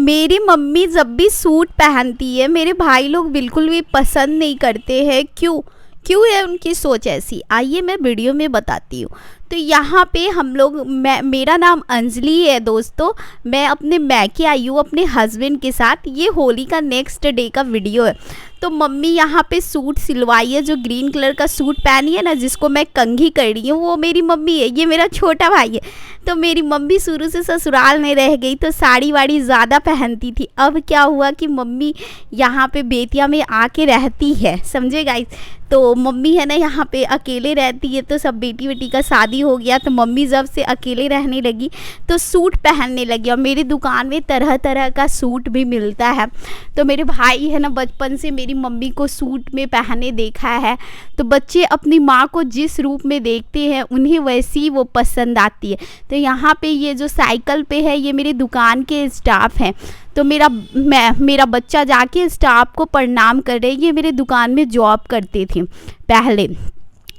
मेरी मम्मी जब भी सूट पहनती है मेरे भाई लोग बिल्कुल भी पसंद नहीं करते हैं। क्यों क्यों है उनकी सोच ऐसी, आइए मैं वीडियो में बताती हूँ। तो यहाँ पे हम लोग मेरा नाम अंजलि है दोस्तों। मैं अपने मैके आई हूँ अपने हस्बैंड के साथ। ये होली का नेक्स्ट डे का वीडियो है। तो मम्मी यहाँ पे सूट सिलवाई है, जो ग्रीन कलर का सूट पहनी है ना, जिसको मैं कंघी कर रही हूँ, वो मेरी मम्मी है। ये मेरा छोटा भाई है। तो मेरी मम्मी शुरू से ससुराल में रह गई तो साड़ी वाड़ी ज़्यादा पहनती थी। अब क्या हुआ कि मम्मी यहाँ पे बेतिया में आके रहती है, समझे गाइस। तो मम्मी है ना यहाँ पे अकेले रहती है। तो सब बेटी बेटी का शादी हो गया तो मम्मी जब से अकेले रहने लगी तो सूट पहनने लगी। और मेरी दुकान में तरह तरह का सूट भी मिलता है। तो मेरे भाई है ना बचपन से मेरी मम्मी को सूट में पहने देखा है। तो बच्चे अपनी माँ को जिस रूप में देखते हैं उन्हें वैसी वो पसंद आती है। तो यहाँ पे ये जो साइकिल पे है ये मेरी दुकान के स्टाफ हैं। तो मेरा बच्चा जाके स्टाफ को प्रणाम कर रहे। ये मेरे दुकान में जॉब करते थे पहले,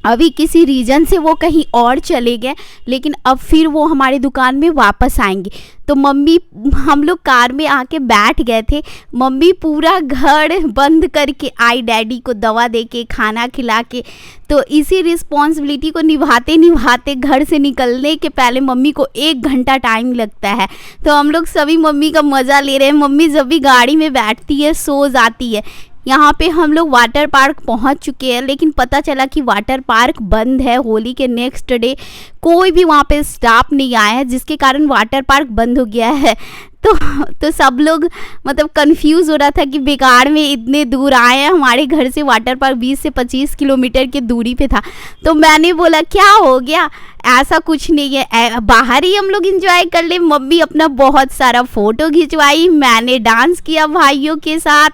अभी किसी रीज़न से वो कहीं और चले गए, लेकिन अब फिर वो हमारी दुकान में वापस आएंगे। तो मम्मी हम लोग कार में आके बैठ गए थे। मम्मी पूरा घर बंद करके आई डैडी को दवा दे के खाना खिला के। तो इसी रिस्पॉन्सिबिलिटी को निभाते निभाते घर से निकलने के पहले मम्मी को 1 घंटा टाइम लगता है। तो हम लोग सभी मम्मी का मज़ा ले रहे हैं। मम्मी जब भी गाड़ी में बैठती है सो जाती है। यहाँ पे हम लोग वाटर पार्क पहुँच चुके हैं, लेकिन पता चला कि वाटर पार्क बंद है। होली के नेक्स्ट डे कोई भी वहाँ पे स्टाफ नहीं आया है, जिसके कारण वाटर पार्क बंद हो गया है। तो सब लोग मतलब कंफ्यूज हो रहा था कि बेकार में इतने दूर आए हैं। हमारे घर से वाटर पार्क 20 से 25 किलोमीटर की दूरी पे था। तो मैंने बोला क्या हो गया, ऐसा कुछ नहीं है, बाहर ही हम लोग एंजॉय कर ले। मम्मी अपना बहुत सारा फ़ोटो खिंचवाई, मैंने डांस किया भाइयों के साथ,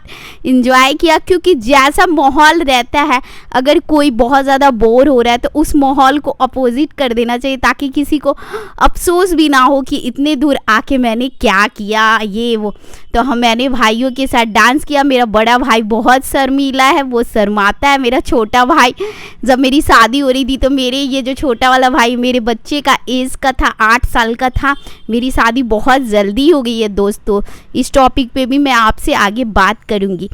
एंजॉय किया। क्योंकि जैसा माहौल रहता है, अगर कोई बहुत ज़्यादा बोर हो रहा है तो उस माहौल को अपोजिट कर देना चाहिए, ताकि किसी को अफसोस भी ना हो कि इतने दूर आके मैंने क्या किया ये वो। तो मैंने भाइयों के साथ डांस किया। मेरा बड़ा भाई बहुत शर्मीला है, वो शर्माता है। मेरा छोटा भाई, जब मेरी शादी हो रही थी तो मेरे ये जो छोटा वाला भाई मेरे बच्चे का एज का था, 8 साल का था। मेरी शादी बहुत जल्दी हो गई है दोस्तों। इस टॉपिक पे भी मैं आपसे आगे बात करूँगी।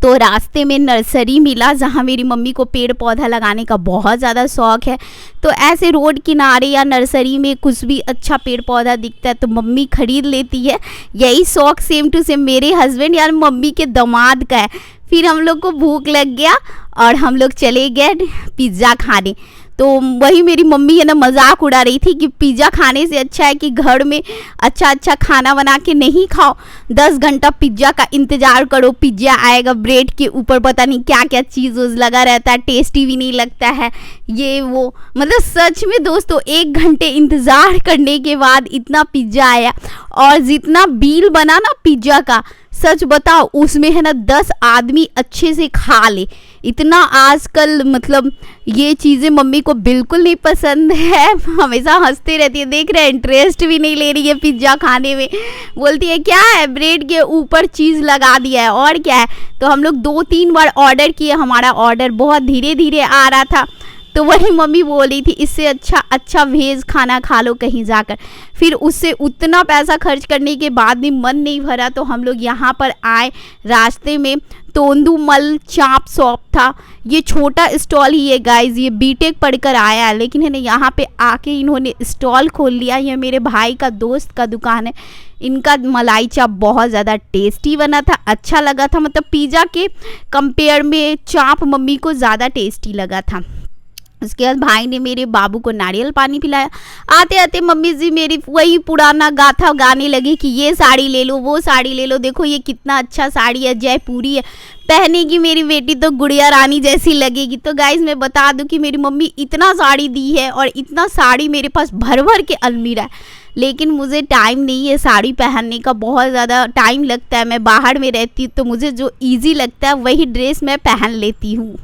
तो रास्ते में नर्सरी मिला जहाँ मेरी मम्मी को पेड़ पौधा लगाने का बहुत ज़्यादा शौक़ है। तो ऐसे रोड किनारे या नर्सरी में कुछ भी अच्छा पेड़ पौधा दिखता है तो मम्मी खरीद लेती है। यही शौक़ सेम टू सेम मेरे हस्बैंड यार मम्मी के दामाद का है। फिर हम लोग को भूख लग गया और हम लोग चले गए पिज़्ज़ा खाने। तो वही मेरी मम्मी है ना मजाक उड़ा रही थी कि पिज़्ज़ा खाने से अच्छा है कि घर में अच्छा अच्छा खाना बना के नहीं खाओ, 10 घंटा पिज़्ज़ा का इंतज़ार करो, पिज़्ज़ा आएगा, ब्रेड के ऊपर पता नहीं क्या क्या चीज़ लगा रहता है, टेस्टी भी नहीं लगता है ये वो। मतलब सच में दोस्तों 1 घंटे इंतज़ार करने के बाद इतना पिज़्ज़ा आया। और जितना बिल बना ना पिज़्ज़ा का, सच बताओ उसमें है ना 10 आदमी अच्छे से खा ले। इतना आजकल मतलब ये चीज़ें मम्मी को बिल्कुल नहीं पसंद है, हमेशा हंसते रहती है। देख रहे हैं इंटरेस्ट भी नहीं ले रही है पिज़्ज़ा खाने में, बोलती है क्या है ब्रेड के ऊपर चीज़ लगा दिया है और क्या है। तो हम लोग 2-3 बार ऑर्डर किए, हमारा ऑर्डर बहुत धीरे धीरे आ रहा था। तो वही मम्मी बोल रही थी इससे अच्छा वेज खाना खा लो कहीं जाकर। फिर उससे उतना पैसा खर्च करने के बाद भी मन नहीं भरा तो हम लोग यहाँ पर आए। रास्ते में तोंदूमल चाप शॉप था। ये छोटा स्टॉल ही है गाइज, ये बीटेक पढ़कर आया है, लेकिन है ना यहाँ पे आके इन्होंने स्टॉल खोल लिया। ये मेरे भाई का दोस्त का दुकान है। इनका मलाई चाप बहुत ज़्यादा टेस्टी बना था, अच्छा लगा था। मतलब पिज़्ज़ा के कंपेयर में चाप मम्मी को ज़्यादा टेस्टी लगा था। उसके बाद भाई ने मेरे बाबू को नारियल पानी पिलाया। आते आते मम्मी जी मेरी वही पुराना गाथा गाने लगी कि ये साड़ी ले लो, वो साड़ी ले लो, देखो ये कितना अच्छा साड़ी है, जयपुरी है, पहनेगी मेरी बेटी तो गुड़िया रानी जैसी लगेगी। तो गाइज मैं बता दूं कि मेरी मम्मी इतना साड़ी दी है और इतना साड़ी मेरे पास भर भर के अलमीरा है, लेकिन मुझे टाइम नहीं है साड़ी पहनने का, बहुत ज़्यादा टाइम लगता है। मैं बाहर में रहती हूँ तो मुझे जो ईजी लगता है वही ड्रेस मैं पहन लेती हूँ।